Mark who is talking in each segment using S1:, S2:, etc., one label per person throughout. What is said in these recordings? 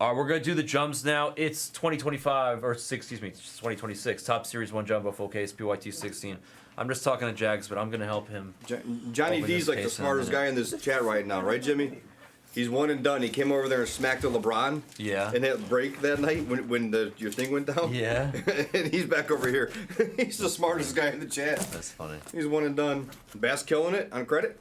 S1: All right, we're gonna do the jumps now. It's 2025 or excuse me, 2026 Top Series One Jumbo full case PYT 16. I'm just talking to Jags, but I'm gonna help him.
S2: Johnny
S1: Open
S2: D's
S1: this
S2: like the
S1: case in a
S2: smartest
S1: minute.
S2: guy in this chat right now, right, Jimmy? He's one and done. He came over there and smacked a LeBron.
S1: Yeah.
S2: In that break that night when your thing went down.
S1: Yeah.
S2: And he's back over here. He's the smartest guy in the chat.
S1: That's funny.
S2: He's one and done. Bass killing it on credit.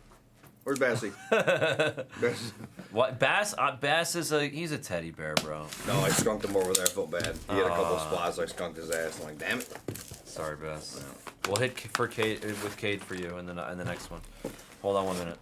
S2: Where's Bassy? Bass.
S1: What Bass? Bass is he's a teddy bear, bro.
S2: No, I skunked him over there. I felt bad. He had a couple of spots. I skunked his ass. I'm like, damn it.
S1: Sorry, Bass. We'll hit for Cade with Cade for you in the next one. Hold on 1 minute.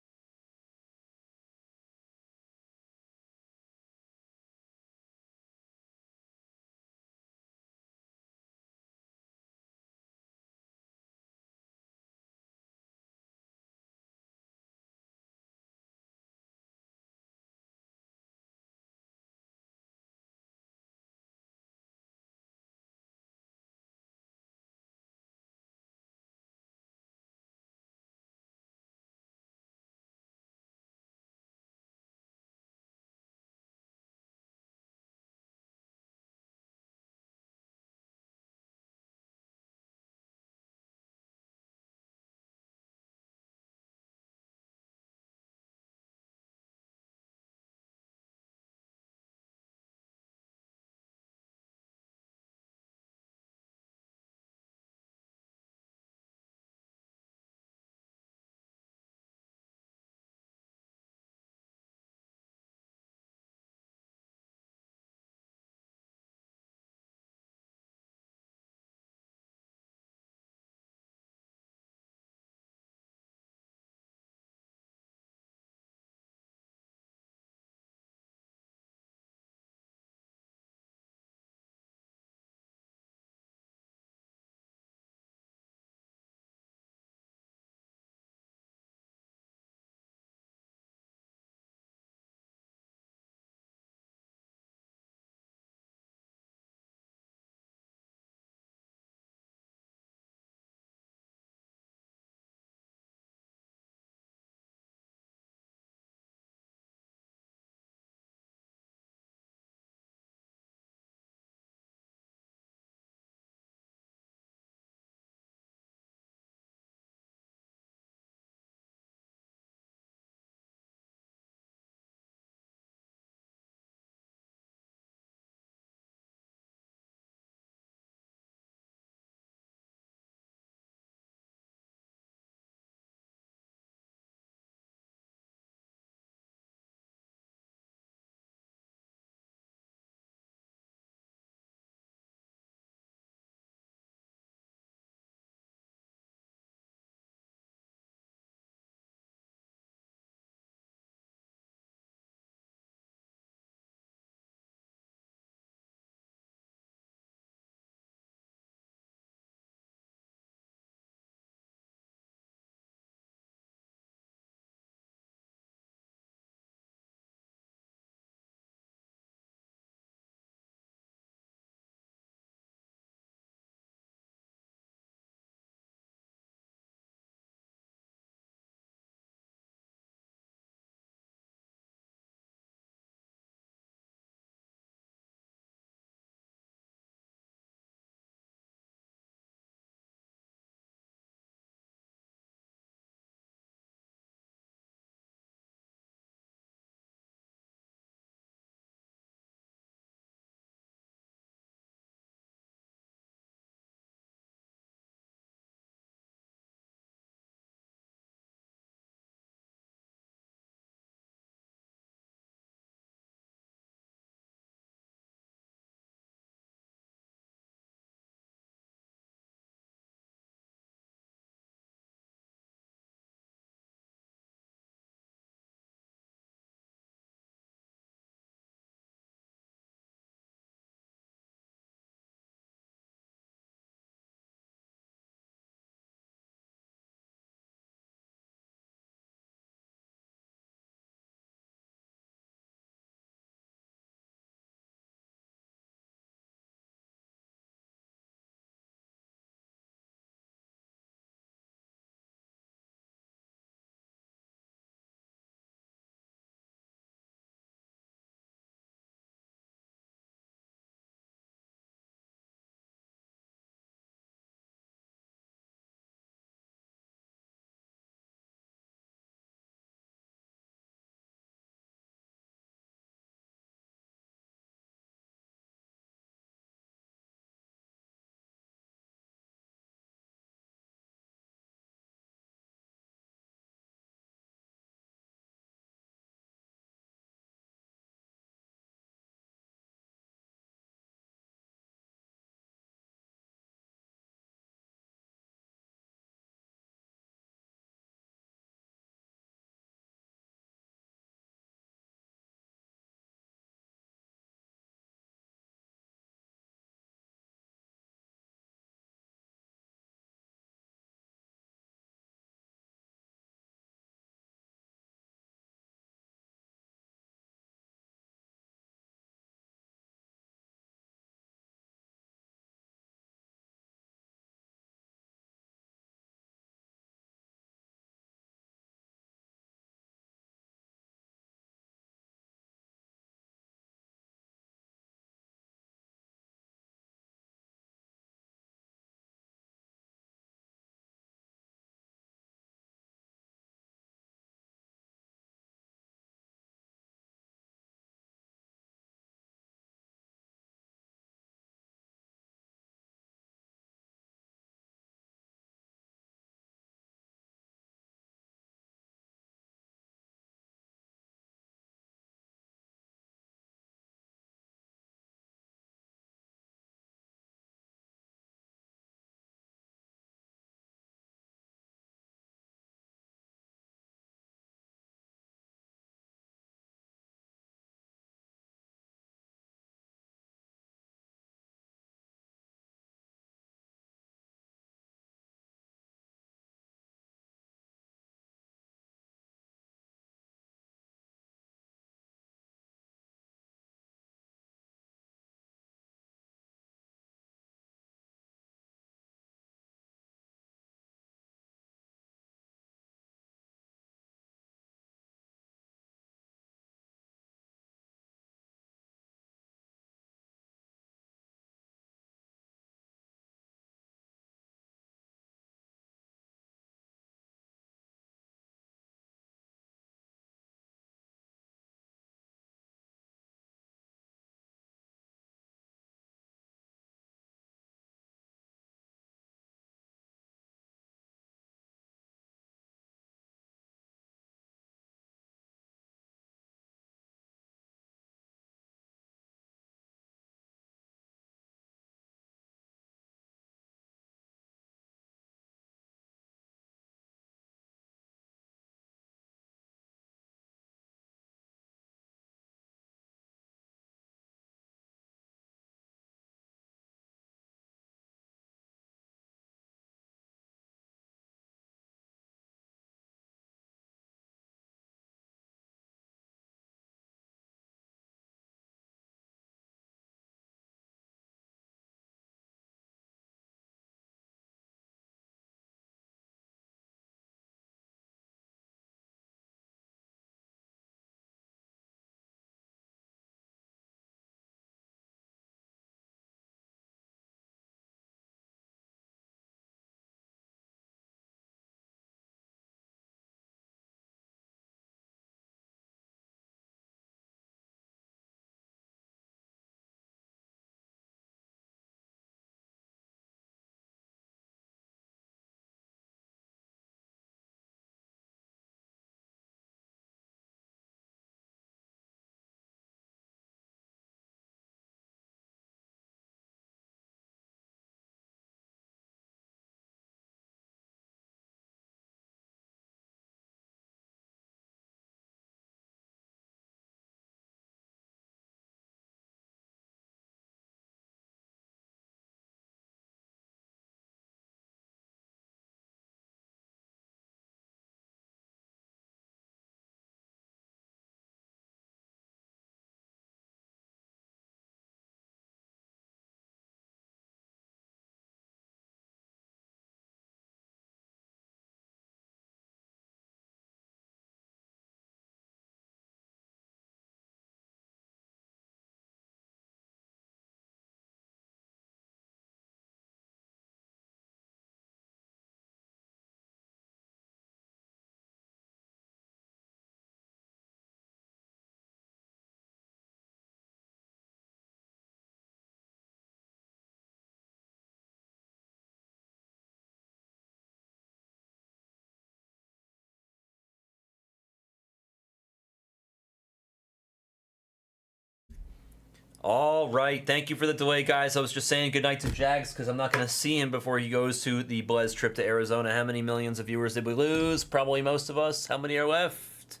S1: All right, thank you for the delay, guys. I was just saying goodnight to Jags because I'm not going to see him before he goes to the Blez trip to Arizona. How many millions of viewers did we lose? Probably most of us. How many are left?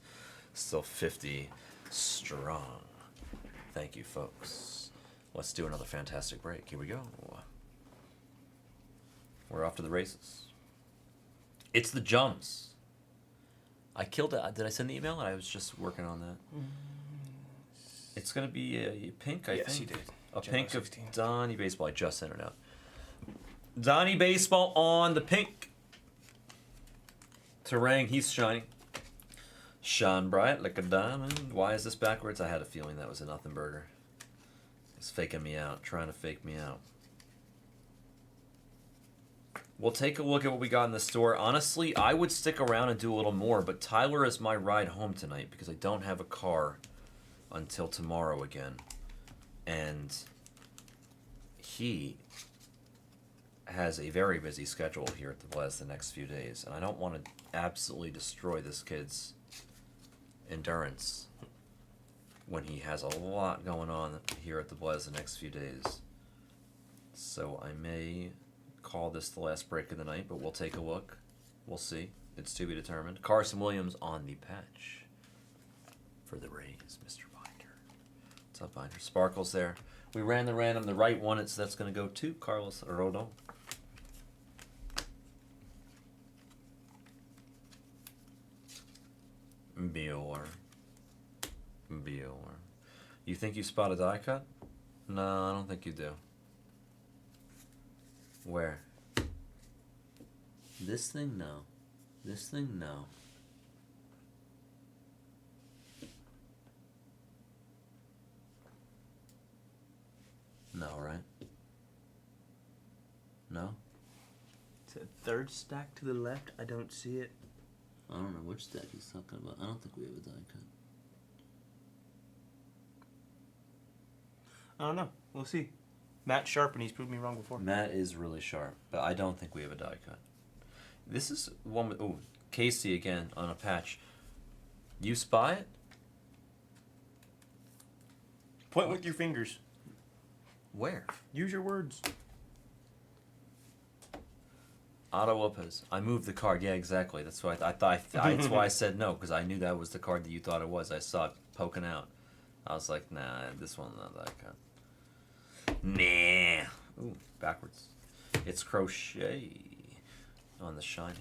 S1: Still 50 strong. Thank you, folks. Let's do another fantastic break. Here we go. We're off to the races. It's the jumps. I killed it. Did I send the email? I was just working on that. It's going to be a pink, I think.
S3: Yes, you did.
S1: A
S3: January
S1: pink of
S3: 16th.
S1: Donnie Baseball. I just sent it out. Donnie Baseball on the pink. Terang, he's shining. Shine bright like a diamond. Why is this backwards? I had a feeling that was a nothing burger. It's faking me out, trying to fake me out. We'll take a look at what we got in the store. Honestly, I would stick around and do a little more, but Tyler is my ride home tonight because I don't have a car until tomorrow again. And he has a very busy schedule here at the Blez the next few days, and I don't want to absolutely destroy this kid's endurance when he has a lot going on here at the Blez the next few days. So I may call this the last break of the night, but we'll take a look. We'll see. It's to be determined. Carson Williams on the patch for the Rays, Mr. Binder. What's up, Binder? Sparkles there. We ran the random, the right one, so that's going to go to Carlos Rodon. Bior. You think you spot a die cut? No, I don't think you do. Where? This thing, no. This thing, no. No, right? No?
S3: It's a third stack to the left. I don't see it.
S1: I don't know which stack he's talking about. I don't think we have a die cut.
S3: I don't know. We'll see. Matt's sharp, and he's proved me wrong before.
S1: Matt is really sharp, but I don't think we have a die cut. This is one with, oh, Casey again on a patch. You spy it?
S3: Point with your fingers.
S1: Where?
S3: Use your words.
S1: Otto Lopez. I moved the card. Yeah, exactly. That's why I thought. That's why I said no, because I knew that was the card that you thought it was. I saw it poking out. I was like, nah, this one's not that card. Nah. Ooh, backwards. It's Crochet on the Shining.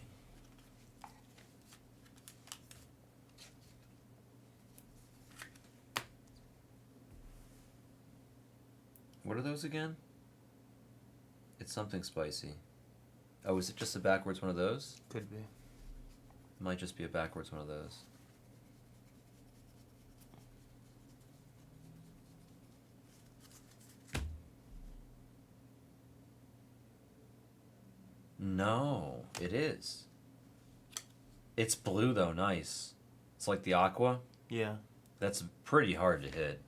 S1: What are those again? It's something spicy. Oh, is it just a backwards one of those?
S3: Could be.
S1: Might just be a backwards one of those. No, it is. It's blue though, nice. It's like the aqua.
S3: Yeah.
S1: That's pretty hard to hit.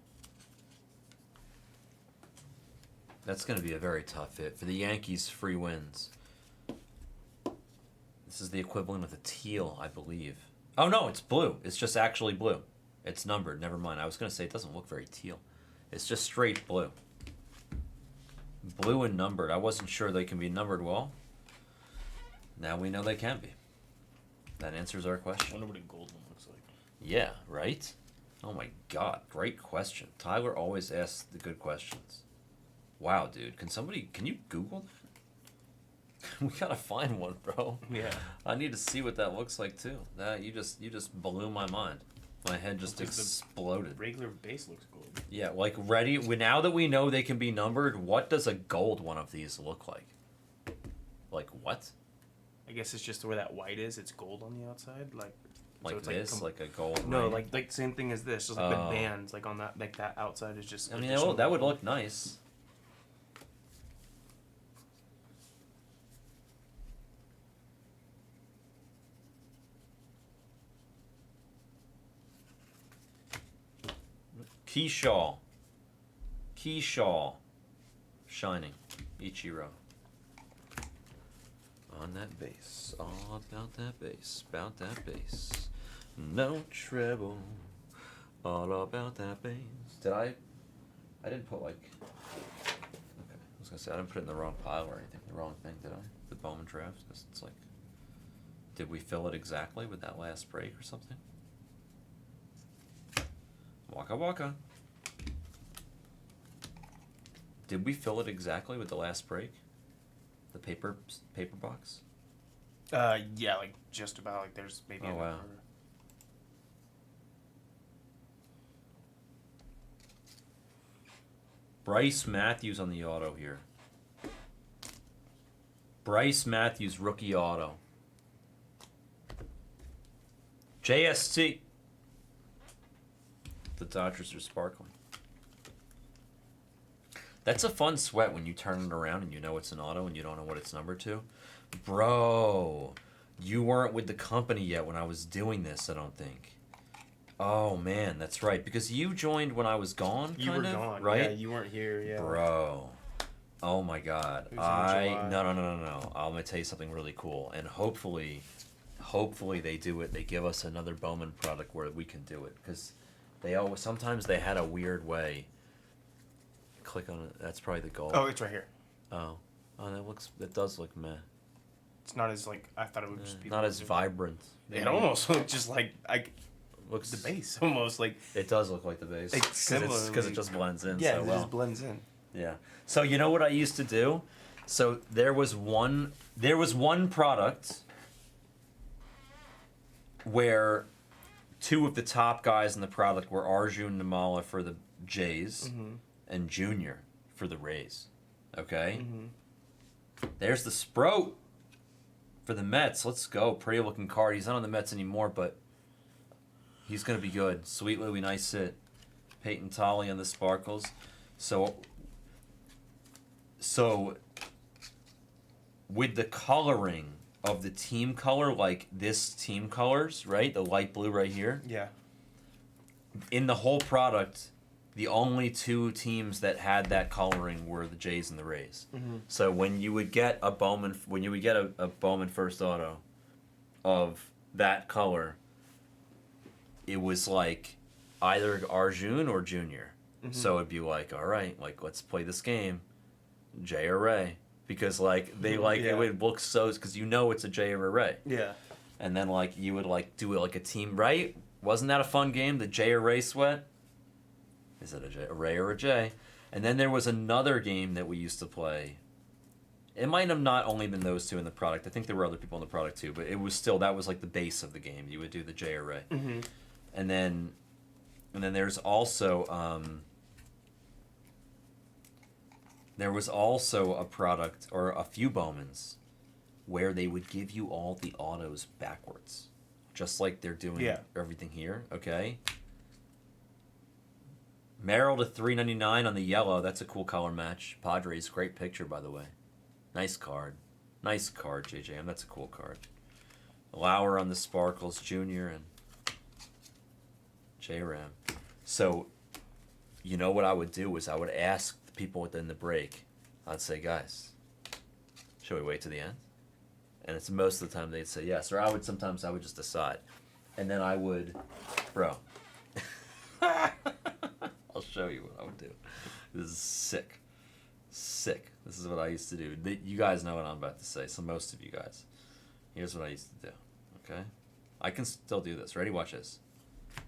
S1: That's going to be a very tough hit. For the Yankees, free wins. This is the equivalent of the teal, I believe. Oh no, it's blue. It's just actually blue. It's numbered, never mind. I was going to say it doesn't look very teal. It's just straight blue. Blue and numbered. I wasn't sure they can be numbered well. Now we know they can be. That answers our
S3: I
S1: question.
S3: wonder what a gold one looks like.
S1: Yeah, right? Oh my god, great question. Tyler always asks the good questions. Wow, dude. Can you Google that? We gotta find one, bro.
S3: Yeah.
S1: I need to see what that looks like too. That you just blew my mind. My head just
S3: Because the
S1: exploded.
S3: Regular base looks gold.
S1: Yeah, like ready. Now that we know they can be numbered, what does a gold one of these look like? Like what?
S3: I guess it's just where that white is. It's gold on the outside, like so it's
S1: This, like a gold.
S3: no,
S1: ring?
S3: like same thing as this. Just like
S1: Oh.
S3: the bands, like on that, like that outside is just.
S1: I mean,
S3: additional
S1: that would
S3: gold.
S1: look nice. Keyshaw. Shining. Ichiro. On that bass. All about that bass. About that bass. No treble. All about that bass. Did I I didn't put like. Okay, I was gonna say I didn't put it in the wrong pile or anything. The wrong thing, did I? The Bowman draft, because it's like. Did we fill it exactly with that last break or something? Waka waka. Did we fill it exactly with the last break? The paper box?
S3: Yeah, like just about. Like there's maybe.
S1: Oh,
S3: a
S1: wow.
S3: number.
S1: Bryce Matthews on the auto here. Bryce Matthews rookie auto. JST. The Dodgers are sparkling. That's a fun sweat when you turn it around and you know it's an auto and you don't know what it's numbered to. Bro, you weren't with the company yet when I was doing this, I don't think. Oh, man, that's right. Because you joined when I was gone,
S3: You were
S1: kind of,
S3: gone,
S1: right?
S3: Yeah, you weren't here. Yeah.
S1: Bro. Oh, my God.
S3: It was in July.
S1: No. I'm going to tell you something really cool. And hopefully they do it. They give us another Bowman product where we can do it. Because sometimes they had a weird way. Click on it. That's probably the goal.
S3: Oh, it's right here.
S1: Oh, that does look meh.
S3: It's not as like I thought it would just be.
S1: Not as vibrant.
S3: It almost looked just like
S1: looks
S3: the base, almost like.
S1: It does look like the base.
S3: It's
S1: Because it just blends in
S3: Yeah,
S1: so
S3: it
S1: well.
S3: just blends in.
S1: Yeah. So you know what I used to do? So there was one product where two of the top guys in the product were Arjun Nimala for the Jays and Junior for the Rays. Okay? There's the Sproat for the Mets. Let's go. Pretty looking card. He's not on the Mets anymore, but he's going to be good. Sweet Louie, nice hit. Peyton Tolley on the Sparkles. So with the coloring of the team color, like this team colors, right? The light blue right here.
S3: Yeah.
S1: In the whole product, the only two teams that had that coloring were the Jays and the Rays. So when you would get a Bowman first auto of that color, it was like either Arjun or Junior. So it'd be like, all right, like let's play this game, Jay or Ray, because like they it would look so because you know it's a Jay or a Ray.
S3: Yeah.
S1: And then like you would like do it like a team, right? Wasn't that a fun game? The Jay or Ray sweat. Is it a Ray or a J? And then there was another game that we used to play. It might have not only been those two in the product. I think there were other people in the product too, but it was still, that was like the base of the game. You would do the J or Ray. And then there's also there was also a product or a few Bowmans where they would give you all the autos backwards, just like they're doing everything here. Okay. Merrill to 399 on the yellow. That's a cool color match. Padres, great picture, by the way. Nice card. Nice card, JJM. That's a cool card. Lauer on the Sparkles, Junior, and J-Ram. So, you know what I would do is I would ask the people within the break. I'd say, guys, should we wait to the end? And it's most of the time they'd say yes. Or I would just decide. And then I would, bro. I'll show you what I would do. This is sick. Sick. This is what I used to do. You guys know what I'm about to say, so most of you guys. Here's what I used to do. Okay? I can still do this. Ready? Watch this.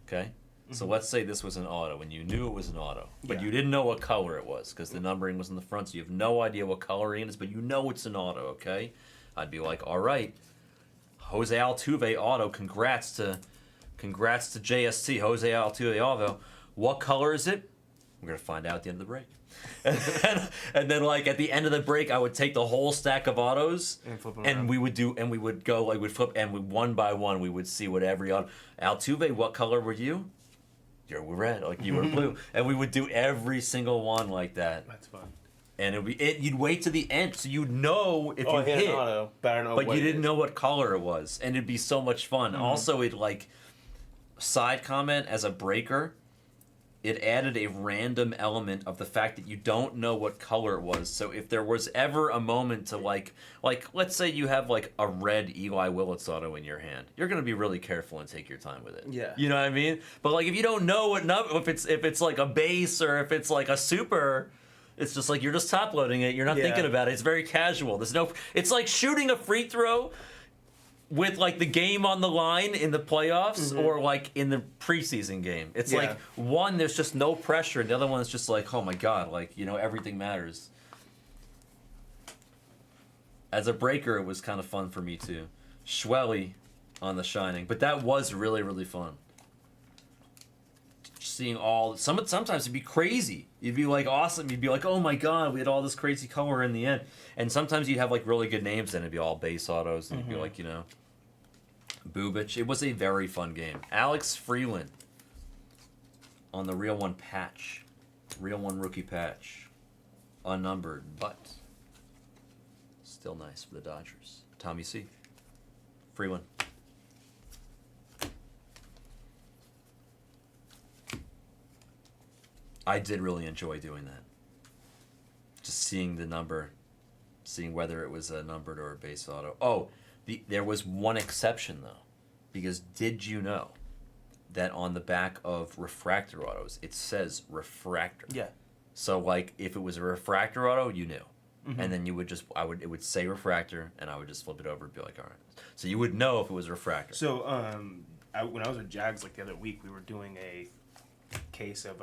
S1: Okay? So let's say this was an auto, and you knew it was an auto, but you didn't know what color it was, because the numbering was in the front, so you have no idea what coloring it is, but you know it's an auto, okay? I'd be like, all right, Jose Altuve auto, congrats to JST, Jose Altuve auto. What color is it? We're going to find out at the end of the break. and then like at the end of the break, I would take the whole stack of autos
S3: And flip them
S1: and
S3: around.
S1: we would go, like we'd flip, and one by one, we would see what every auto. Altuve, what color were you? You were red, like you were blue. And we would do every single one like that.
S3: That's fun.
S1: And you'd wait to the end so you'd know if you
S3: I hit
S1: hit.
S3: an auto, but I don't know
S1: But
S3: what
S1: you
S3: it
S1: didn't
S3: is.
S1: know what color it was, and it'd be so much fun. Also, it like side comment as a breaker, it added a random element of the fact that you don't know what color it was. So if there was ever a moment to like let's say you have like a red Eli Willits auto in your hand, you're gonna be really careful and take your time with it.
S3: Yeah.
S1: You know what I mean? But like if you don't know what if it's like a base or if it's like a super, it's just like you're just top loading it. You're not
S3: Yeah.
S1: thinking about it. It's very casual. There's no. It's like shooting a free throw with like the game on the line in the playoffs or like in the preseason game. It's
S3: Yeah.
S1: like one, there's just no pressure, and the other one is just like, oh my god, like, you know, everything matters. As a breaker, it was kind of fun for me too. Schwelly on The Shining, but that was really, really fun. Seeing all sometimes it'd be crazy. You'd be like awesome. You'd be like, oh my god, we had all this crazy color in the end. And sometimes you'd have like really good names, and it'd be all base autos, and you'd be like, you know, Bubich. It was a very fun game. Alex Freeland on the Real One patch, Real One rookie patch, unnumbered, but still nice for the Dodgers. Tommy C. Freeland. I did really enjoy doing that. Just seeing the number, seeing whether it was a numbered or a base auto. Oh, there was one exception though, because did you know that on the back of refractor autos it says refractor?
S3: Yeah.
S1: So like if it was a refractor auto, you knew, and then you would just it would say refractor, and I would just flip it over and be like, all right. So you would know if it was refractor.
S3: So when I was with Jags like the other week, we were doing a case of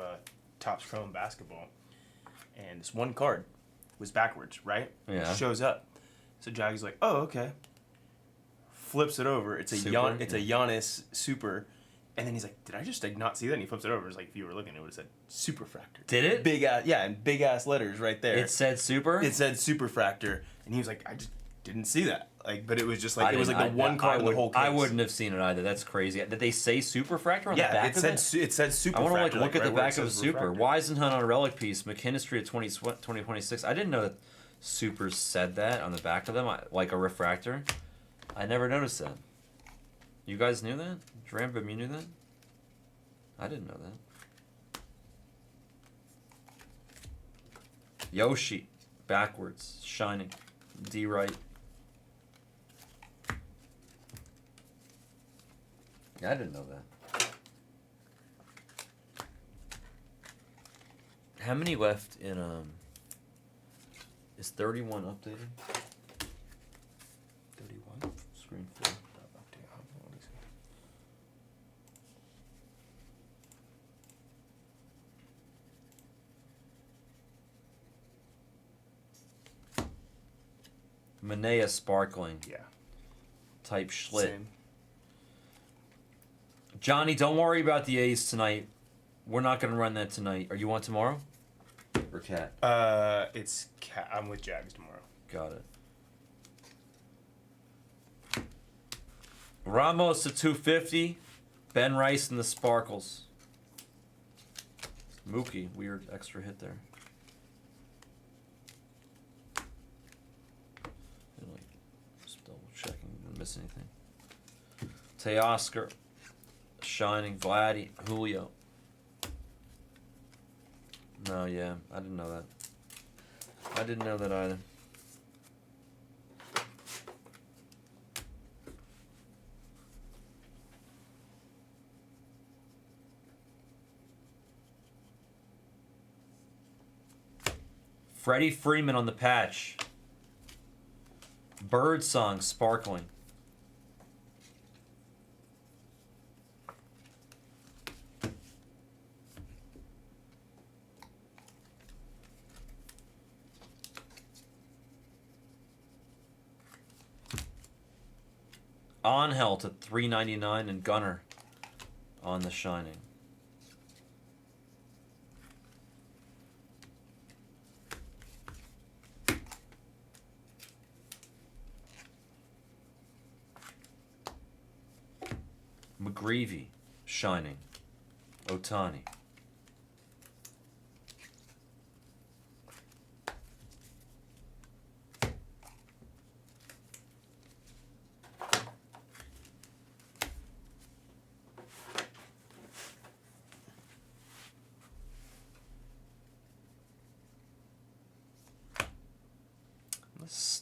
S3: Topps Chrome basketball, and this one card was backwards, right?
S1: Yeah.
S3: Shows up. So Jags is like, oh, okay. Flips it over. It's a
S1: Super?
S3: a Giannis super. And then he's like, did I just like, not see that? And he flips it over. It's like, if you were looking, it would have said Superfractor.
S1: Did it?
S3: Big ass, yeah, and big ass letters right there.
S1: It said super.
S3: It said Superfractor, and he was like, I just didn't see that. Like, but it was just
S1: I
S3: like it was like the
S1: didn't-
S3: one card in the
S1: would-
S3: whole case.
S1: I wouldn't have seen it either. That's crazy. Did they say superfractor on the
S3: Yeah,
S1: back
S3: it
S1: of
S3: said
S1: it?
S3: it said Superfractor.
S1: I want to like look at the
S3: right where it
S1: back of the
S3: says
S1: super.
S3: refractor.
S1: Weisenhunt on a relic piece. McKinstry at 2026. I didn't know that super said that on the back of them, like a refractor. I never noticed that. You guys knew that? Rambam, you knew that? I didn't know that. Yoshi, backwards, shining, D right. I didn't know that. How many left in is 31 updated? 31? Screen 4. Manea sparkling
S3: Yeah.
S1: type Schlitt.
S3: Same.
S1: Johnny, don't worry about the A's tonight. We're not going to run that tonight. Are you on tomorrow? Or Cat?
S3: It's I'm with Jags tomorrow.
S1: Got it. Ramos to 250. Ben Rice and the Sparkles. Mookie, weird extra hit there. Just double checking, didn't miss anything. Teoscar, Shining, Vladdy, Julio. No, yeah, I didn't know that. I didn't know that either. Freddie Freeman on the patch. Birdsong sparkling. Angel to 399 and Gunner on the Shining. McGreevy, Shining. Otani.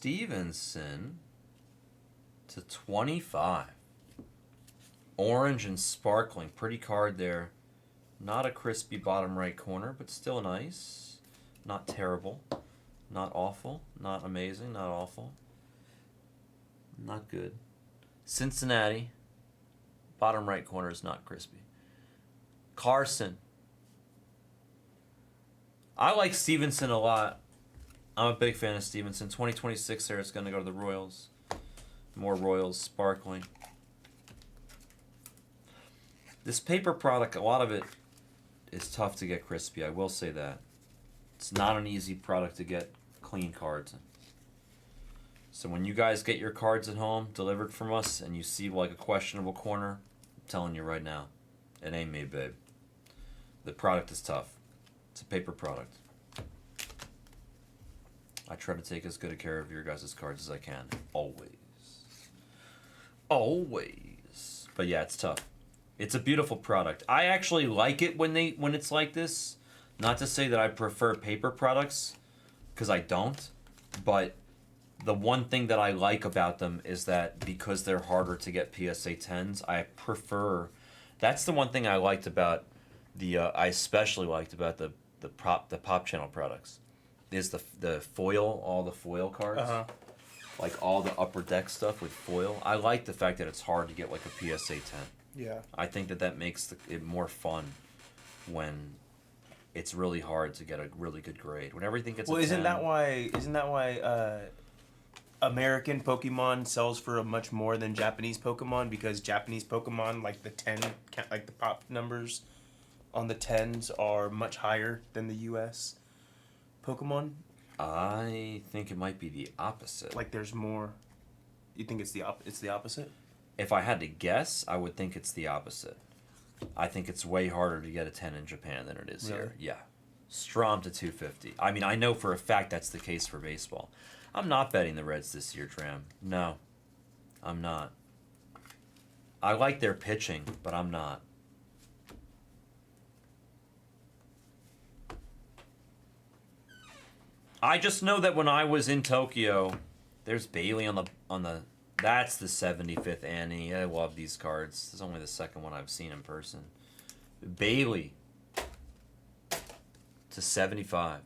S1: Stevenson to 25. Orange and sparkling. Pretty card there. Not a crispy bottom right corner, but still nice. Not terrible. Not awful. Not amazing. Not awful. Not good. Cincinnati. Bottom right corner is not crispy. Carson. I like Stevenson a lot. I'm a big fan of Stevenson. 2026 there, it's going to go to the Royals. More Royals, sparkling. This paper product, a lot of it is tough to get crispy. I will say that. It's not an easy product to get clean cards in. So when you guys get your cards at home delivered from us and you see like a questionable corner, I'm telling you right now, it ain't me, babe. The product is tough. It's a paper product. I try to take as good a care of your guys' cards as I can. Always. Always. But yeah, it's tough. It's a beautiful product. I actually like it when it's like this. Not to say that I prefer paper products, because I don't. But the one thing that I like about them is that because they're harder to get PSA 10s, I prefer. That's the one thing I liked about I especially liked about the Pop Channel products, is the foil, all the foil cards. Like all the upper deck stuff with foil. I like the fact that it's hard to get like a PSA 10.
S3: Yeah.
S1: I think that makes it more fun when it's really hard to get a really good grade. When everything gets
S3: Well,
S1: a 10,
S3: isn't that why American Pokemon sells for a much more than Japanese Pokemon, because Japanese Pokemon, like the the pop numbers on the 10s are much higher than the US Pokemon?
S1: I think it might be the opposite.
S3: Like there's more. You think it's the opposite?
S1: If I had to guess, I would think it's the opposite. I think it's way harder to get a 10 in Japan than it is
S3: Really?
S1: here. Yeah. Strom to 250. I mean, I know for a fact that's the case for baseball. I'm not betting the Reds this year, Dram. No. I'm not. I like their pitching, but I'm not. I just know that when I was in Tokyo, there's Bailey on the that's the 75th Annie. I love these cards. This is only the second one I've seen in person. Bailey to 75.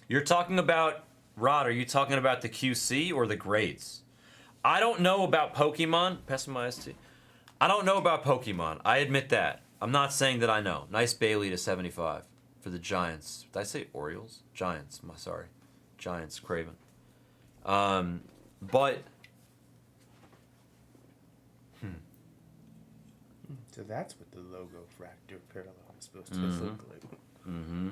S1: You're talking about, Rod, are you talking about the QC or the grades? I don't know about Pokemon. Pass my iced tea. I don't know about Pokemon. I admit that. I'm not saying that I know. Nice Bailey to 75 for the Giants. Did I say Orioles? Giants. Sorry. Giants. Craven. But...
S3: So that's what the logo fractor parallel is supposed to look like.
S1: Mm-hmm.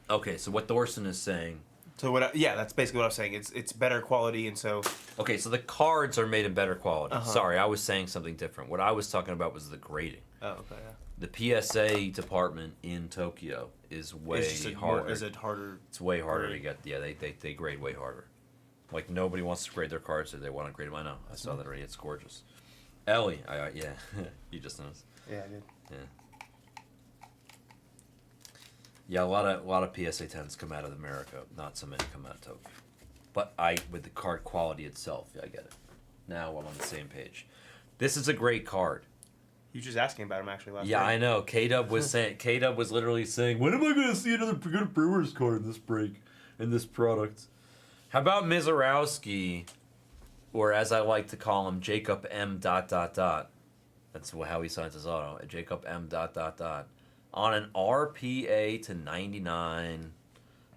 S1: Okay, so what Thorson is saying...
S3: So that's basically what I was saying. It's better quality, and so...
S1: Okay, so the cards are made in better quality. Sorry, I was saying something different. What I was talking about was the grading.
S3: Oh, okay, yeah.
S1: The PSA department in Tokyo is way harder.
S3: Is it harder?
S1: It's way harder
S3: grade?
S1: to get. Yeah, they grade way harder. Like nobody wants to grade their cards, so they want to grade them. I know. I saw that already. It's gorgeous. Ellie, yeah, you just noticed.
S3: Yeah, I did.
S1: Yeah. Yeah, a lot of PSA 10s come out of America. Not so many come out of Tokyo. But with the card quality itself, yeah, I get it. Now I'm on the same page. This is a great card.
S3: You were just asking about him actually last
S1: Yeah,
S3: night.
S1: I know. K-Dub was literally saying, when am I going to see another good Brewers card in this break, in this product? How about Mizorowski, or as I like to call him, Jacob M. ... That's how he signs his auto. Jacob M. ... On an RPA to 99.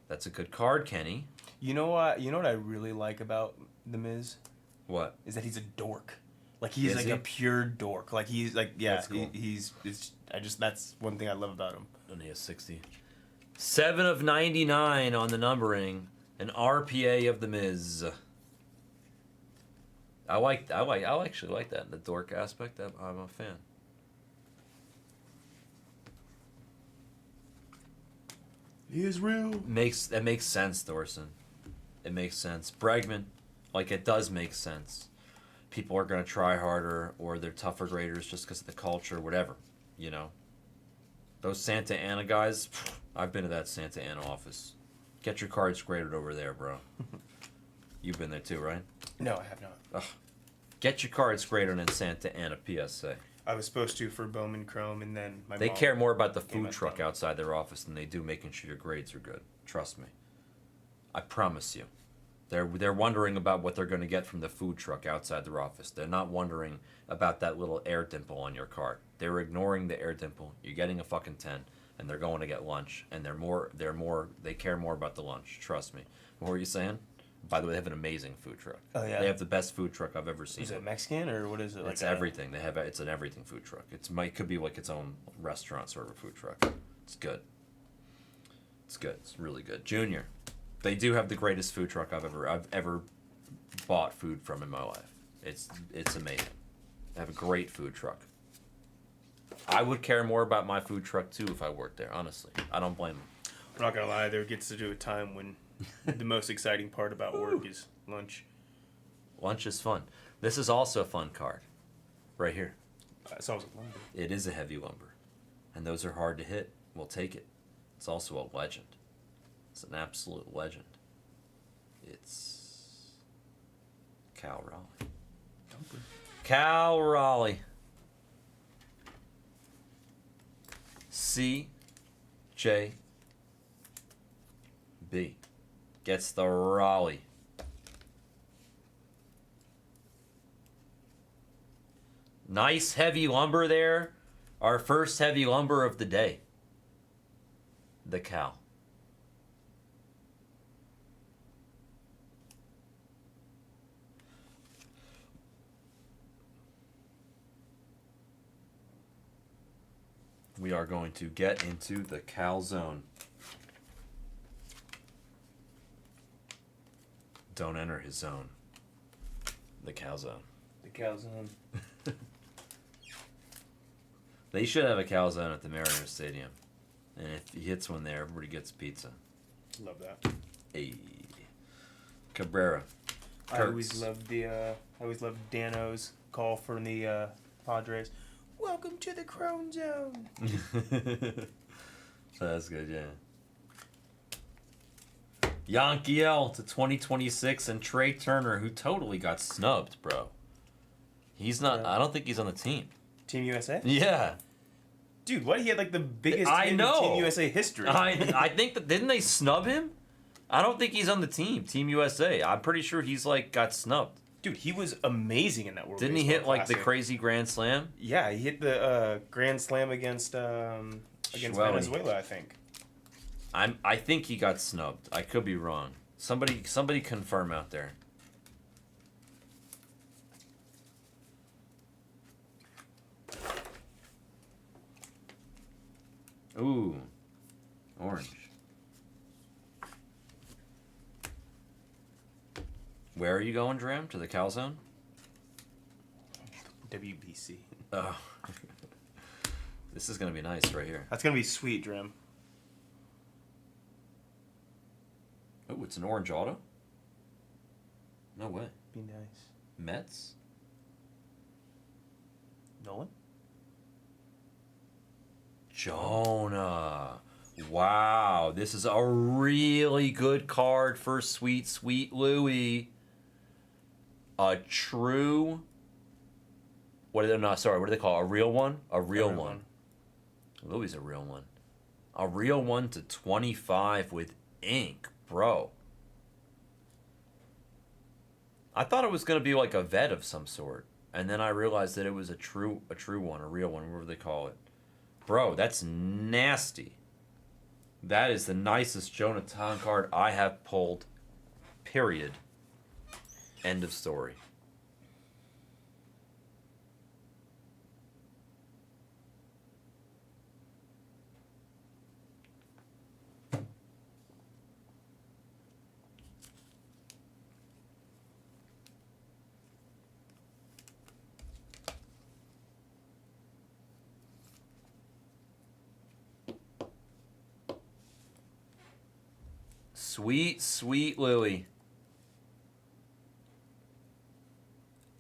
S1: That's a good card, Kenny.
S3: You know what I really like about the Miz?
S1: What?
S3: Is that he's a dork. Like he's
S1: Is
S3: like
S1: he?
S3: a pure dork. Like he's like
S1: That's cool.
S3: that's one thing I love about him.
S1: And he has 60. 7 of 99 on the numbering. An RPA of the Miz. I actually like that, the dork aspect. I'm a fan.
S3: He is real.
S1: That makes sense, Thorson. It makes sense. Bregman, like it does make sense. people are going to try harder or they're tougher graders just because of the culture, whatever, you know. Those Santa Ana guys, I've been to that Santa Ana office. Get your cards graded over there, bro. You've been there too, right?
S3: No, I have not.
S1: Ugh. Get your cards graded in Santa Ana PSA.
S3: I was supposed to for Bowman Chrome, and then my
S1: They
S3: mom
S1: care more about the
S3: came
S1: food
S3: up
S1: truck
S3: dumb.
S1: outside their office than they do making sure your grades are good. Trust me. I promise you. They're wondering about what they're going to get from the food truck outside their office. They're not wondering about that little air dimple on your card. They're ignoring the air dimple. You're getting a fucking 10, and they're going to get lunch, and they care more about the lunch. Trust me. What were you saying? By the way, they have an amazing food truck.
S3: Oh, yeah?
S1: They have the best food truck I've ever seen.
S3: Is it Mexican or what is it?
S1: It's
S3: like
S1: everything. It's an everything food truck. It could be like its own restaurant sort of a food truck. It's good. It's good. It's really good. Junior, they do have the greatest food truck I've ever bought food from in my life. It's amazing. They have a great food truck. I would care more about my food truck too if I worked there. Honestly, I don't blame them.
S3: I'm not gonna lie. There gets to do a time when the most exciting part about work is lunch.
S1: Lunch is fun. This is also a fun card, right here.
S3: It's always a lumber.
S1: It is a heavy lumber, and those are hard to hit. We'll take it. It's also a legend. It's an absolute legend. It's Cal Raleigh. Cal Raleigh. CJB gets the Raleigh. Nice heavy lumber there. Our first heavy lumber of the day. The Cal. We are going to get into the Cal zone. Don't enter his zone. The Cal zone.
S3: The calzone.
S1: They should have a Cal zone at the Mariners Stadium. And if he hits one there, everybody gets pizza.
S3: Love that.
S1: Hey. Cabrera.
S3: I always loved Dano's call from the Padres. Welcome to the Crone Zone.
S1: That's good, yeah. Yankiel to 2026 and Trey Turner, who totally got snubbed, bro. He's not.
S3: Yeah.
S1: I don't think he's on the team.
S3: Team USA?
S1: Yeah,
S3: Dude, what? He had like the biggest
S1: I
S3: hit in
S1: know.
S3: Team USA history.
S1: I think that didn't they snub him? I don't think he's on the team, Team USA. I'm pretty sure he's like got snubbed.
S3: Dude, he was amazing in that World
S1: Didn't he
S3: Baseball
S1: hit like the
S3: Classic.
S1: crazy grand slam?
S3: Yeah, he hit the Grand Slam against
S1: Schwelly.
S3: Venezuela, I think.
S1: I think he got snubbed. I could be wrong. Somebody confirm out there. Ooh, orange. Where are you going, Dram? To the calzone?
S3: WBC.
S1: Oh. This is gonna be nice right here.
S3: That's gonna be sweet, Drim.
S1: Oh, it's an orange auto? No way.
S3: Be nice.
S1: Mets?
S3: Nolan?
S1: Jonah. Wow, this is a really good card for Sweet Sweet Louie. A true. What do they call it? A real one? A real one. Louie's a real one. A real one to 25 with ink, bro. I thought it was gonna be like a vet of some sort, and then I realized that it was a true one, a real one, whatever they call it. Bro, that's nasty. That is the nicest Jonathan card I have pulled. Period. End of story. Sweet, sweet Louie.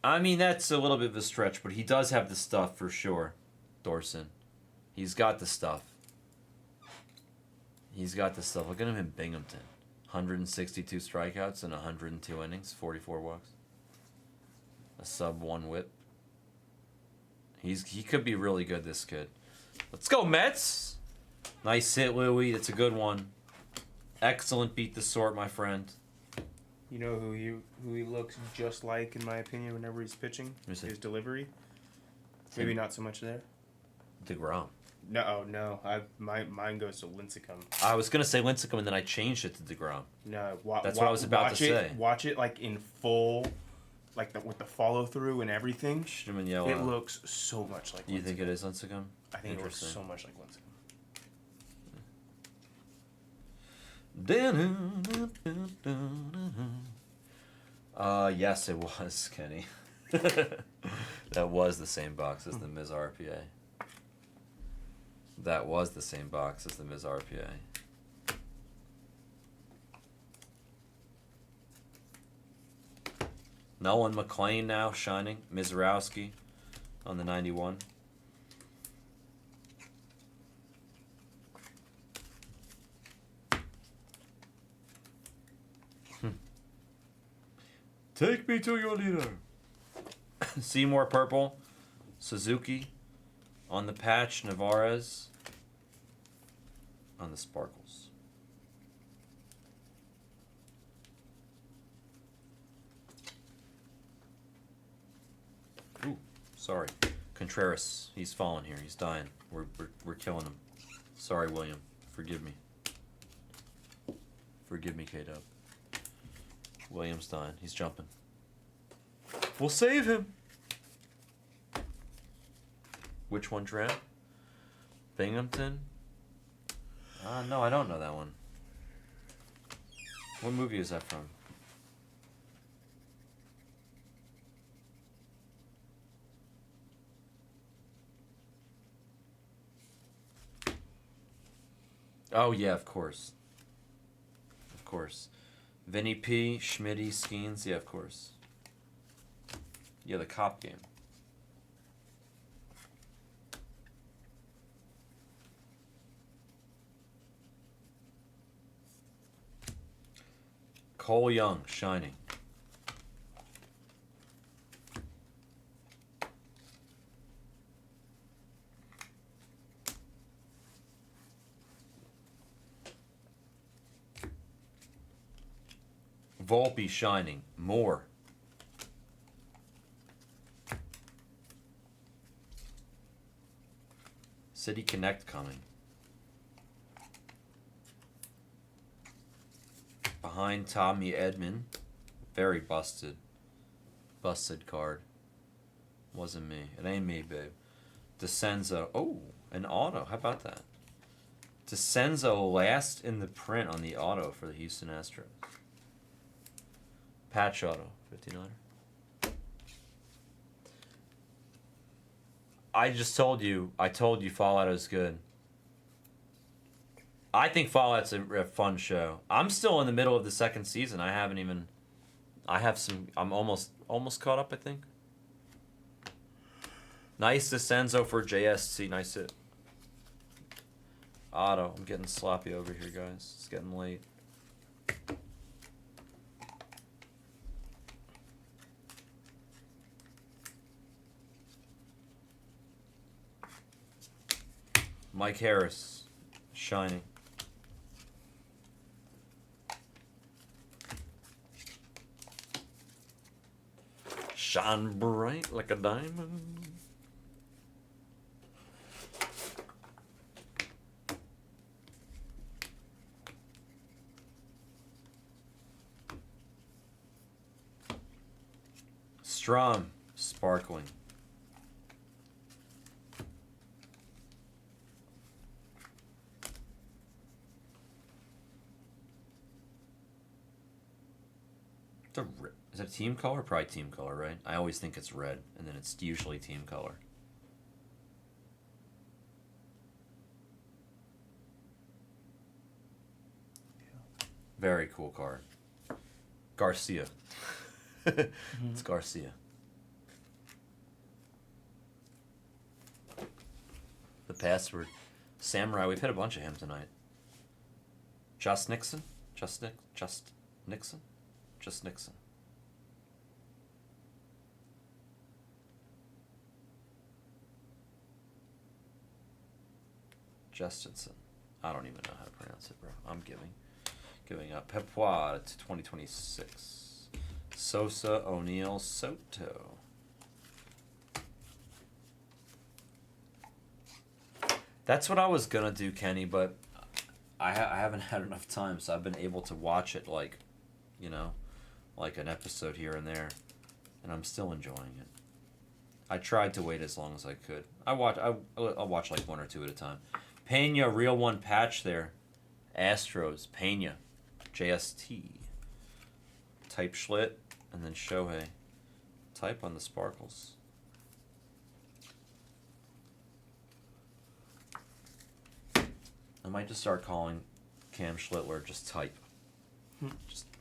S1: I mean, that's a little bit of a stretch, but he does have the stuff for sure, Dorson. He's got the stuff. He's got the stuff. Look at him in Binghamton. 162 strikeouts and 102 innings, 44 walks. A sub-1 whip. He could be really good, this kid. Let's go, Mets! Nice hit, Louie. That's a good one. Excellent beat the sort, my friend.
S3: You know who he looks just like, in my opinion, whenever he's pitching?
S1: Who's it?
S3: His delivery. Maybe not so much there.
S1: DeGrom.
S3: No. Mine goes to Lincecum.
S1: I was going to say Lincecum, and then I changed it to DeGrom.
S3: No,
S1: That's what I was about to say.
S3: Watch it like in full, like with the follow through and everything.
S1: Shimon-Yella.
S3: It looks so much like.
S1: You
S3: Lincecum.
S1: think it is Lincecum?
S3: I think it looks so much like Lincecum.
S1: Yes, it was, Kenny. That was the same box as the Miz RPA. That was the same box as the Miz RPA. Nolan McLean now shining. Mizrowski on the 91. Take me to your leader. Seymour purple. Suzuki on the patch. Navarez on the sparkles. Ooh, sorry. Contreras, he's fallen here. He's dying. We're killing him. Sorry, William. Forgive me. Forgive me, K-Dub. William's dying. He's jumping. We'll save him. Which one, Trent? Binghamton? No, I don't know that one. What movie is that from? Oh, yeah, of course. Of course. Vinny P, Schmitty, Skeens, yeah, of course. Yeah, the cop game. Cole Young, shining. Volpe, shining. More. City Connect coming. Behind Tommy Edman. Very busted. Busted card. Wasn't me. It ain't me, babe. DeCenzo. Oh, an auto. How about that? DeCenzo last in the print on the auto for the Houston Astros. Patch auto. 59er. I just told you. I told you Fallout is good. I think Fallout's a fun show. I'm still in the middle of the second season. I haven't even. I have some. I'm almost caught up, I think. Nice DeCenzo for JSC. Nice hit. Auto. I'm getting sloppy over here, guys. It's getting late. Mike Harris. Shining. Shine bright like a diamond. Strom, sparkling. Is that team color? Probably team color, right? I always think it's red, and then it's usually team color. Yeah. Very cool card. Garcia. It's Garcia. password. Samurai, we've hit a bunch of him tonight. Just Nixon? Just Nixon? Just Nixon. Justinson. I don't even know how to pronounce it, bro. I'm giving up. Pepwa to 2026. Sosa, O'Neal, Soto. That's what I was gonna do, Kenny, but I haven't had enough time, so I've been able to watch it like, you know, like an episode here and there, and I'm still enjoying it. I tried to wait as long as I could. I'll watch like one or two at a time. Pena, real one patch there. Astros, Pena, JST. Type Schlitt, and then Shohei. Type on the Sparkles. I might just start calling Cam Schlittler just Type.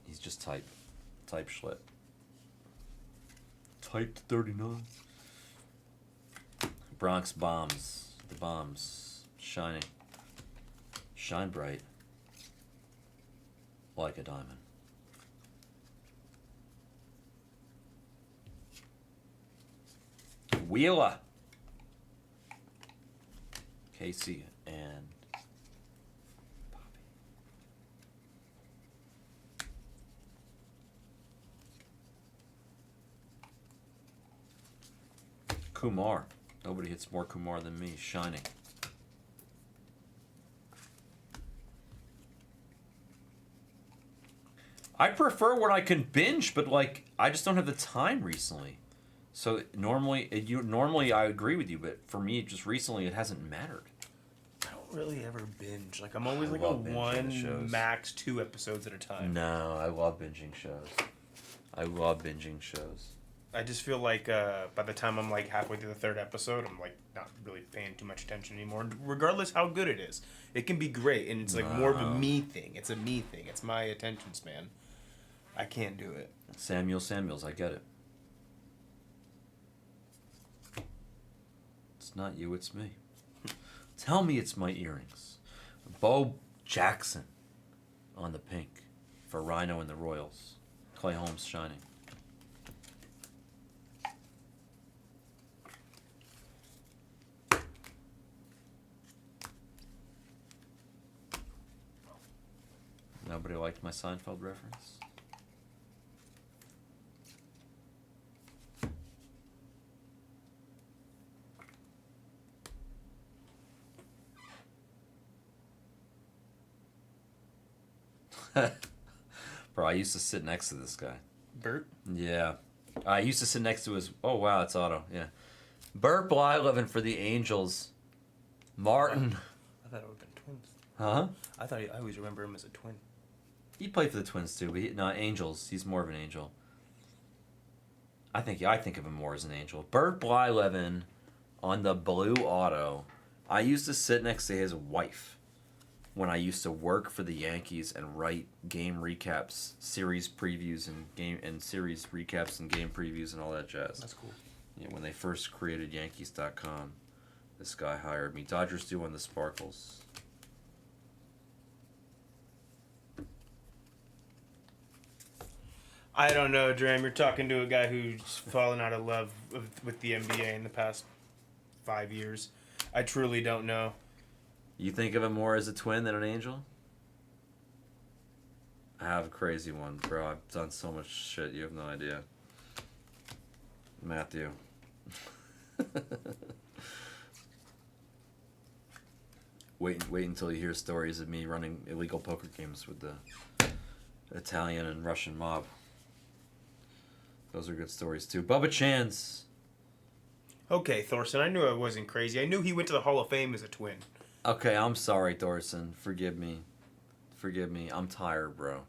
S1: He's just Type. Type Schlitt. Typed 39. Bronx Bombs. The bombs. Shining. Shine bright. Like a diamond. Wheeler. Casey and Bobby. Kumar. Nobody hits more Kumar than me. Shining. I prefer when I can binge, but like I just don't have the time recently. So normally I agree with you, but for me, just recently it hasn't mattered.
S3: I don't really ever binge. Like I'm always
S1: I
S3: like a
S1: love binging the shows.
S3: one, max 2 episodes at a time.
S1: No, I love binging shows. I love binging shows.
S3: I just feel like by the time I'm like halfway through the 3rd episode, I'm like not really paying too much attention anymore. Regardless how good it is, it can be great, and it's like more of a me thing. It's a me thing. It's my attention span. I can't do it.
S1: Samuels, I get it. It's not you, it's me. Tell me it's my earrings. Bo Jackson on the pink for Rhino and the Royals. Clay Holmes shining. Nobody liked my Seinfeld reference? Bro, I used to sit next to this guy.
S3: Bert?
S1: Yeah. I used to sit next to his... Oh, wow, it's Otto. Yeah. Burt Blyleven for the Angels. Martin.
S3: I thought it would have been twins.
S1: Huh?
S3: I always remember him as a twin.
S1: He played for the Twins, too. But no, Angels. He's more of an Angel. I think of him more as an Angel. Burt Blyleven on the blue auto. I used to sit next to his wife when I used to work for the Yankees and write game recaps, series previews, and series recaps and game previews and all that jazz.
S3: That's cool.
S1: Yeah, when they first created Yankees.com, this guy hired me. Dodgers do on the Sparkles.
S3: I don't know, Dram. You're talking to a guy who's fallen out of love with the NBA in the past 5 years. I truly don't know.
S1: You think of him more as a twin than an angel? I have a crazy one, bro. I've done so much shit. You have no idea. Matthew. Wait until you hear stories of me running illegal poker games with the Italian and Russian mob. Those are good stories too. Bubba Chance.
S3: Okay, Thorson, I knew I wasn't crazy. I knew he went to the Hall of Fame as a twin.
S1: Okay, I'm sorry, Thorson. Forgive me. I'm tired, bro.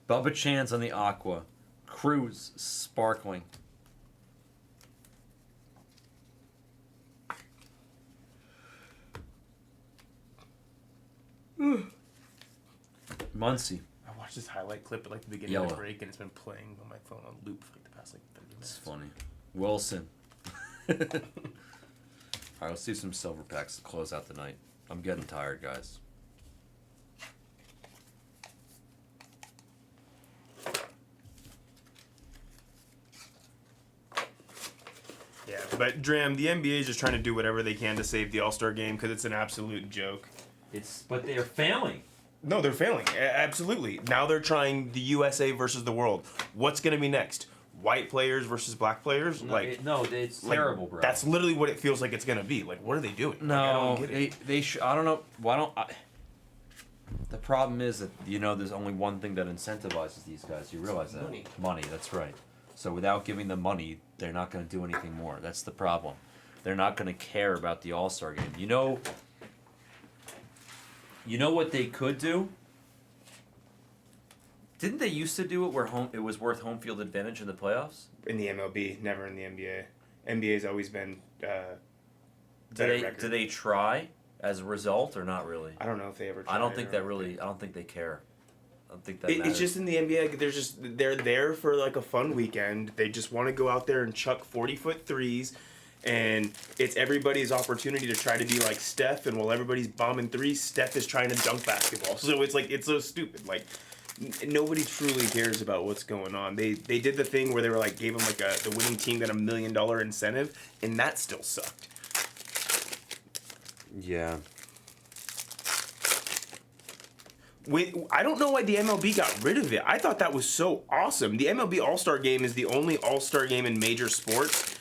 S1: Bubba Chance on the Aqua. Cruz sparkling. Muncie.
S3: I watched this highlight clip at like the beginning
S1: Yellow.
S3: of the break, and it's been playing on my phone on loop for like the past like 30 minutes.
S1: It's funny. Wilson. All right, let's do some silver packs to close out the night. I'm getting tired, guys.
S3: Yeah, but Dram, the NBA is just trying to do whatever they can to save the All-Star game because it's an absolute joke.
S1: But they're failing.
S3: No, they're failing. Absolutely. Now they're trying the USA versus the world. What's going to be next? White players versus black players?
S1: It's terrible, bro.
S3: That's literally what it feels like it's going to be. Like, what are they doing?
S1: No,
S3: I don't get it.
S1: they should. I don't know. Why don't I? The problem is that there's only one thing that incentivizes these guys. You realize that? Money. That's right. So without giving them money, they're not going to do anything more. That's the problem. They're not going to care about the All-Star game. You know what they could do? Didn't they used to do it where it was worth home field advantage in the playoffs?
S3: In the MLB, never in the NBA. NBA's always been
S1: Do they try as a result or not really?
S3: I don't know if they ever tried.
S1: I don't think they care. I don't think that
S3: It's
S1: matters.
S3: just in the NBA, like, they're there for like a fun weekend. They just want to go out there and chuck 40-foot threes, and it's everybody's opportunity to try to be like Steph. And while everybody's bombing threes, Steph is trying to dunk basketball. So it's so stupid. Like nobody truly cares about what's going on. They did the thing where they were like gave them like the winning team got $1 million incentive, and that still sucked.
S1: Yeah.
S3: I don't know why the MLB got rid of it. I thought that was so awesome. The MLB All-Star Game is the only All-Star game in major sports.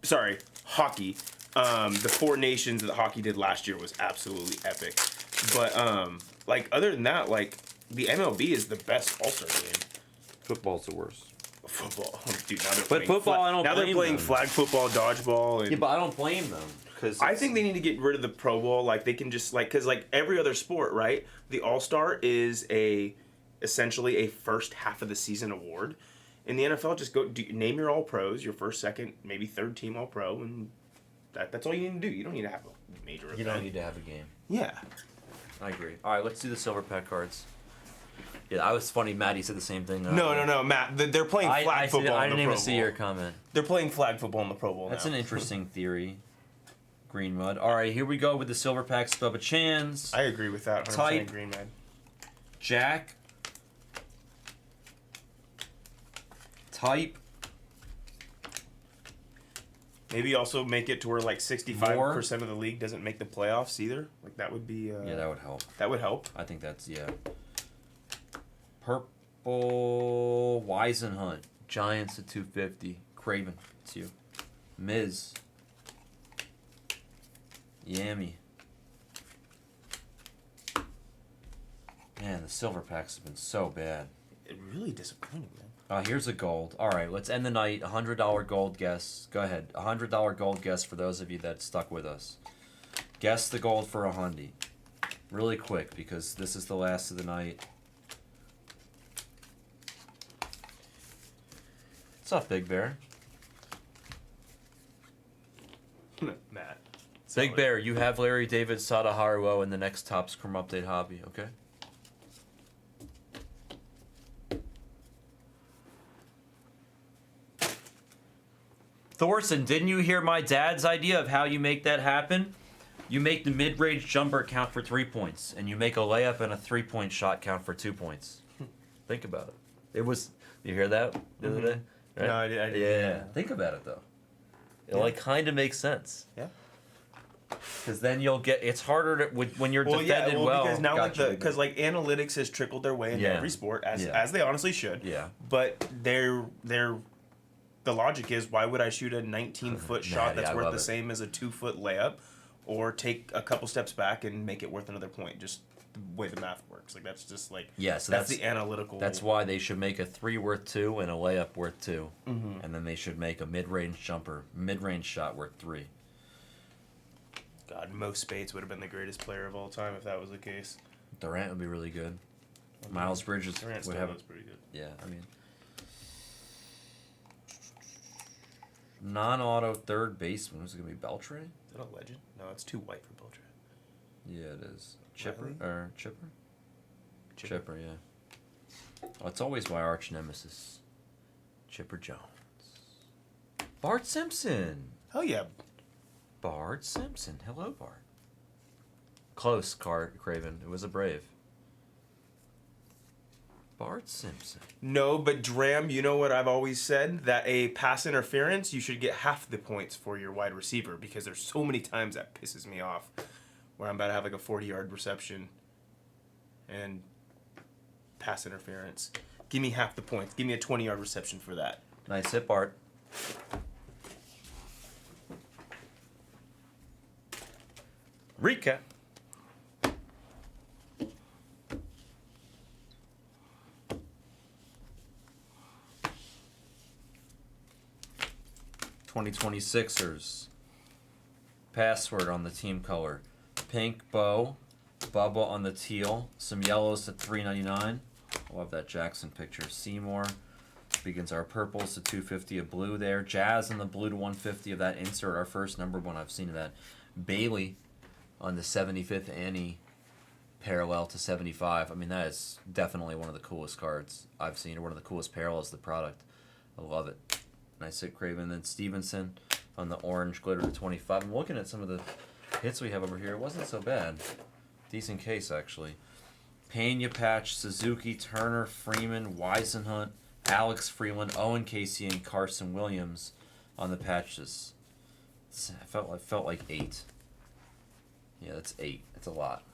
S3: Sorry, hockey. The Four Nations that hockey did last year was absolutely epic. But like other than that, like the MLB is the best All-Star game.
S1: Football's the worst.
S3: Football, dude. Now they're
S1: But
S3: playing
S1: football, I don't
S3: now they're
S1: blame
S3: playing
S1: them.
S3: flag football, dodgeball, and
S1: Yeah, but I don't blame them.
S3: I think they need to get rid of the Pro Bowl. Like they can just because every other sport, right? The All-Star is essentially a first half of the season award. In the NFL, just name your All Pros, your first, second, maybe third team All Pro, and that's all you need to do. You don't need to have a major event.
S1: You don't need to have a game.
S3: Yeah.
S1: I agree. All right, let's do the silver pack cards. Yeah, I was funny. Maddie said the same thing.
S3: No, Matt. They're playing flag football.
S1: I
S3: in the
S1: didn't even
S3: Pro
S1: see
S3: Bowl.
S1: your comment.
S3: They're playing flag football in the Pro Bowl.
S1: That's
S3: now.
S1: an interesting theory. Green mud. All right, here we go with the silver packs. Bubba Chans.
S3: I agree with that. 100%
S1: Type.
S3: green, man.
S1: Jack. Type.
S3: Maybe also make it to where like 65% of the league doesn't make the playoffs either. Like that would be.
S1: Yeah, that would help.
S3: That would help.
S1: I think that's, yeah. Purple Weisenhunt. Giants at 250. Craven, it's you. Miz. Yammy. Man, the silver packs have been so bad.
S3: It really disappointing, man.
S1: Here's a gold. All right, let's end the night. $100 gold guess. Go ahead. $100 gold guess for those of you that stuck with us. Guess the gold for a hundy. Really quick, because this is the last of the night. What's up, Big Bear?
S3: Matt.
S1: Big Bear, you have Larry David Sadaharuo in the next Top Scrum Update hobby, okay? Thorson, didn't you hear my dad's idea of how you make that happen? You make the mid-range jumper count for 3 points, and you make a layup and a 3-point shot count for 2 points. Think about it. It was. You hear that the other day? Right?
S3: No, I didn't.
S1: Yeah. Think about it though. It kind of makes sense.
S3: Yeah.
S1: Because then you'll get. It's harder to when you're defended well.
S3: because now
S1: Gotcha.
S3: because analytics has trickled their way into
S1: Yeah.
S3: every sport as
S1: Yeah.
S3: they honestly should.
S1: Yeah.
S3: But the logic is why would I shoot a 19-foot shot
S1: Maddie,
S3: that's
S1: I
S3: worth
S1: love
S3: the
S1: it.
S3: same as a 2-foot layup, or take a couple steps back and make it worth another point? Just the way the math works. Like that's just like
S1: Yeah, so
S3: that's
S1: that's
S3: the analytical.
S1: That's why they should make a 3 worth 2 and a layup worth 2, and then they should make a mid-range shot worth 3.
S3: God, Mo Spates would have been the greatest player of all time if that was the case.
S1: Durant would be really good. Miles Bridges
S3: Durant
S1: would
S3: still
S1: have.
S3: was pretty good.
S1: Yeah, I mean. Non-auto third baseman. Who's it gonna be? Beltray?
S3: Is that a legend? No, it's too white for Beltran.
S1: Yeah, it is. Chipper
S3: Riley?
S1: or Chipper? Chipper, yeah. Oh, it's always my arch nemesis, Chipper Jones. Bart Simpson.
S3: Hell yeah.
S1: Bart Simpson. Hello, Bart. Close, Craven. It was a Brave. Bart Simpson.
S3: No, but Dram, you know what I've always said? That a pass interference, you should get half the points for your wide receiver because there's so many times that pisses me off where I'm about to have like a 40-yard reception and pass interference. Give me half the points. Give me a 20-yard reception for that.
S1: Nice hit, Bart. Recap. '26ers. Password on the team color. Pink bow. Bubba on the teal. Some yellows to $3.99. Love that Jackson picture. Seymour. Begins our purples to 250 of blue there. Jazz on the blue to 150 of that insert. Our first number one I've seen of that. Bailey on the 75th Annie parallel to 75. I mean, that is definitely one of the coolest cards I've seen, or one of the coolest parallels to the product. I love it. Nice hit, Craven. Then Stevenson on the orange glitter to 25. I'm looking at some of the hits we have over here. It wasn't so bad. Decent case, actually. Pena patch, Suzuki, Turner, Freeman, Weisenhunt, Alex Freeland, Owen Casey, and Carson Williams on the patches. I felt like 8. Yeah, that's 8. That's a lot.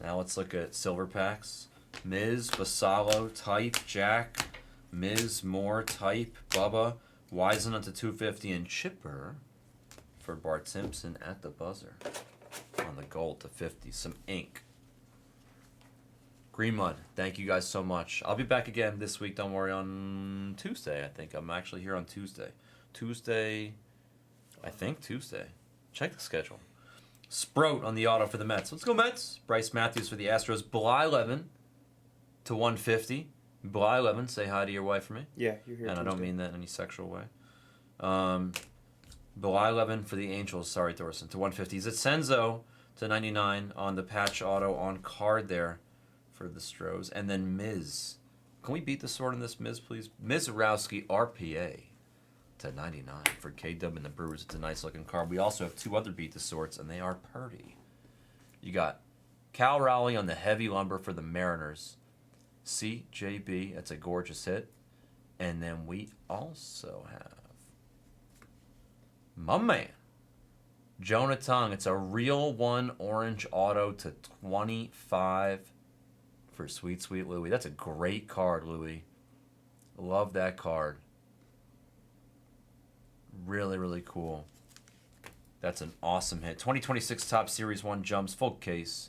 S1: Now let's look at silver packs. Miz, Basalo, Type, Jack, Miz, Moore, Type, Bubba, Weisenhunt to 250, and Chipper for Bart Simpson at the buzzer on the gold to 50. Some ink. Green Mud, thank you guys so much. I'll be back again this week, don't worry, on Tuesday, I think. I'm actually here on Tuesday. Tuesday. Check the schedule. Sprout on the auto for the Mets. Let's go Mets. Bryce Matthews for the Astros. Bly11 to 150. Bly11, say hi to your wife for me.
S3: Yeah, you're here.
S1: And I don't mean that in any sexual way. Bly11 for the Angels. Sorry, Thorson. To 150. Is it Senzo to 99 on the patch auto on card there for the Stros. And then Miz. Can we beat the sword on this Miz, please? Mizorowski RPA to 99 for K-Dub and the Brewers. It's a nice looking card. We also have 2 other beat the swords, and they are purty. You got Cal Raleigh on the heavy lumber for the Mariners. CJB, that's a gorgeous hit. And then we also have my man, Jonah Tongue. It's a real 1 orange auto to 25 for Sweet Sweet Louie. That's a great card, Louie. Love that card. Really, really cool. That's an awesome hit. 2026 Top Series 1 jumps, full case.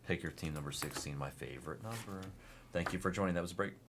S1: Pick your team number 16, my favorite number. Thank you for joining. That was a break.